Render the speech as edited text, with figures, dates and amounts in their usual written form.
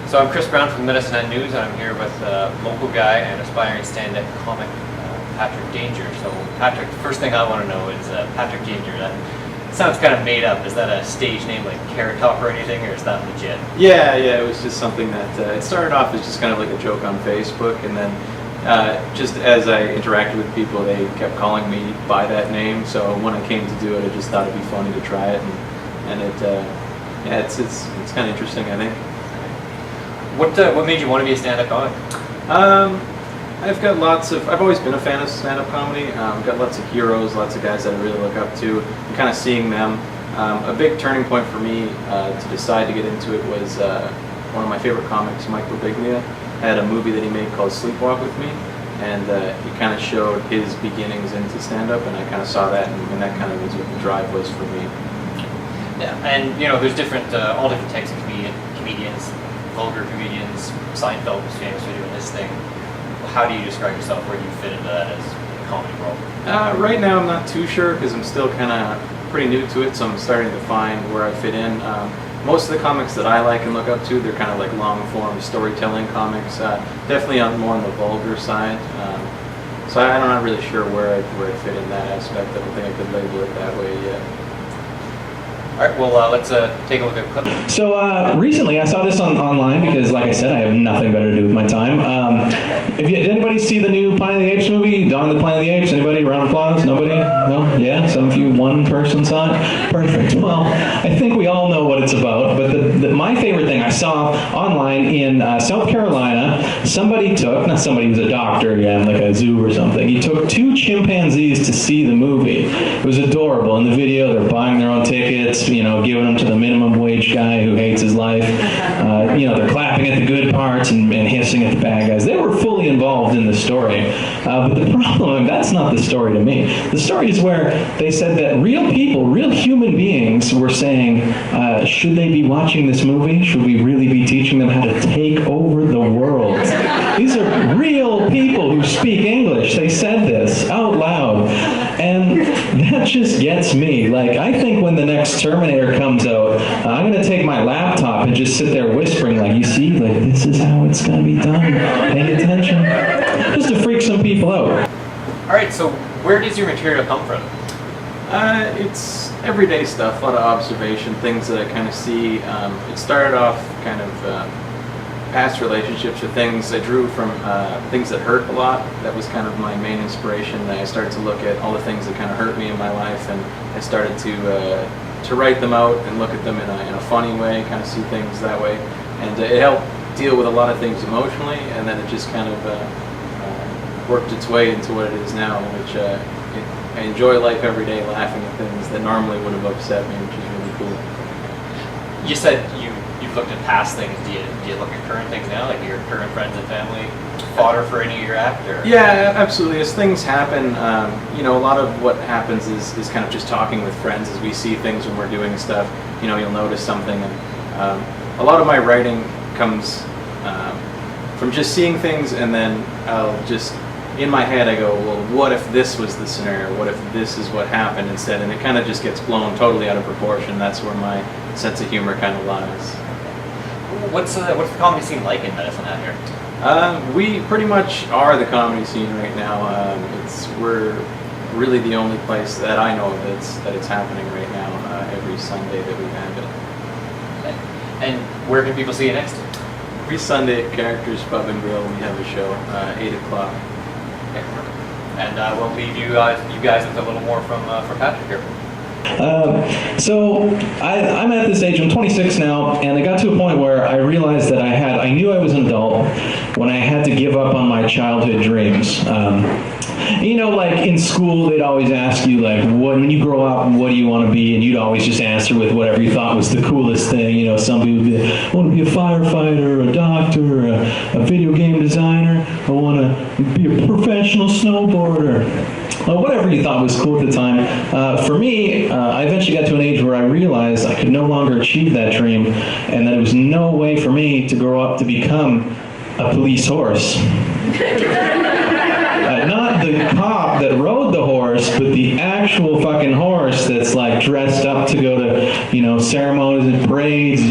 So I'm Chris Brown from Medicine Hat News, and I'm here with a local guy and aspiring stand-up comic, Patrick Danger. So Patrick, the first thing I want to know is Patrick Danger. That sounds kind of made up. Is that a stage name like Carrot Top or anything, or is that legit? Yeah, it was just something that, it started off as just kind of like a joke on Facebook, and then just as I interacted with people, they kept calling me by that name, so when I came to do it, I just thought it'd be funny to try it, and it's kind of interesting, I think. What made you want to be a stand-up comic? I've always been a fan of stand-up comedy. I've got lots of heroes, lots of guys that I really look up to, and kind of seeing them. A big turning point for me to decide to get into it was one of my favorite comics, Mike Birbiglia, had a movie that he made called Sleepwalk with Me, and he kind of showed his beginnings into stand-up, and I kind of saw that, and that kind of was what the drive was for me. Yeah, and there's all different types of comedians, vulgar comedians. Seinfeld was famous for doing this thing. How do you describe yourself? Where do you fit into that as a comedy world? Right now I'm not too sure because I'm still kind of pretty new to it, so I'm starting to find where I fit in. Most of the comics that I like and look up to, they're kind of like long-form storytelling comics, definitely more on the vulgar side. So I'm not really sure where I fit in that aspect. I don't think I could label it that way yet. All right, well, let's take a look at a clip. So recently I saw this online because, like I said, I have nothing better to do with my time. Did anybody see the new Planet of the Apes movie, Dawn of the Planet of the Apes? Anybody? Round of applause? Nobody? No? Yeah? Some of you, one person saw it? Perfect. Well, I think we all know what it's about, but my favorite thing I saw online in South Carolina, somebody was a doctor, like a zoo or something. He took 2 chimpanzees to see the movie. It was adorable. In the video, they're buying their own tickets, giving them to the minimum wage guy who hates his life. They're clapping at the good parts and hissing at the bad guys. They were fully involved in the story. But the problem, that's not the story to me. The story is where they said that real people, real human beings were saying, should they be watching this movie? Should we really be teaching them how to take over the world? These are real people who speak English. They said this out loud. And that just gets me. I think when the next Terminator comes out, I'm going to take my laptop and just sit there whispering, you see, this is how it's going to be done. Pay attention. Just to freak some people out. All right, so where does your material come from? It's everyday stuff, a lot of observation, things that I kind of see. It started off kind of past relationships or things I drew from things that hurt a lot. That was kind of my main inspiration. I started to look at all the things that kind of hurt me in my life, and I started to write them out and look at them in a funny way, kind of see things that way. And it helped deal with a lot of things emotionally, and then it just kind of worked its way into what it is now, which I enjoy life every day, laughing at things that normally would have upset me, which is really cool. You said you've looked at past things. Do you look at current things now, like your current friends and family, fodder for any of your act? Or? Yeah, absolutely. As things happen, a lot of what happens is kind of just talking with friends as we see things when we're doing stuff. You'll notice something, and a lot of my writing comes from just seeing things, and then I'll just, in my head, I go, well, what if this was the scenario? What if this is what happened instead? And it kind of just gets blown totally out of proportion. That's where my sense of humor kind of lies. What's the comedy scene like in Medicine Hat here? We pretty much are the comedy scene right now. We're really the only place that I know of that it's happening right now. Every Sunday that we have it. Okay. And where can people see you next? Every Sunday at Characters Pub and Grill we have a show, 8 o'clock. Okay. And we'll leave you guys with a little more from Patrick here. So I'm at this age, I'm 26 now, and I got to a point where I realized that I knew I was an adult when I had to give up on my childhood dreams. In school, they'd always ask you, when you grow up, what do you want to be? And you'd always just answer with whatever you thought was the coolest thing. Some people would be, I want to be a firefighter, a doctor, a video game designer. I want to be a professional snowboarder. Whatever you thought was cool at the time. For me, I eventually got to an age where I realized I could no longer achieve that dream, and that there was no way for me to grow up to become a police horse. Not the cop that rode the horse, but the actual fucking horse that's dressed up to go to, ceremonies and parades.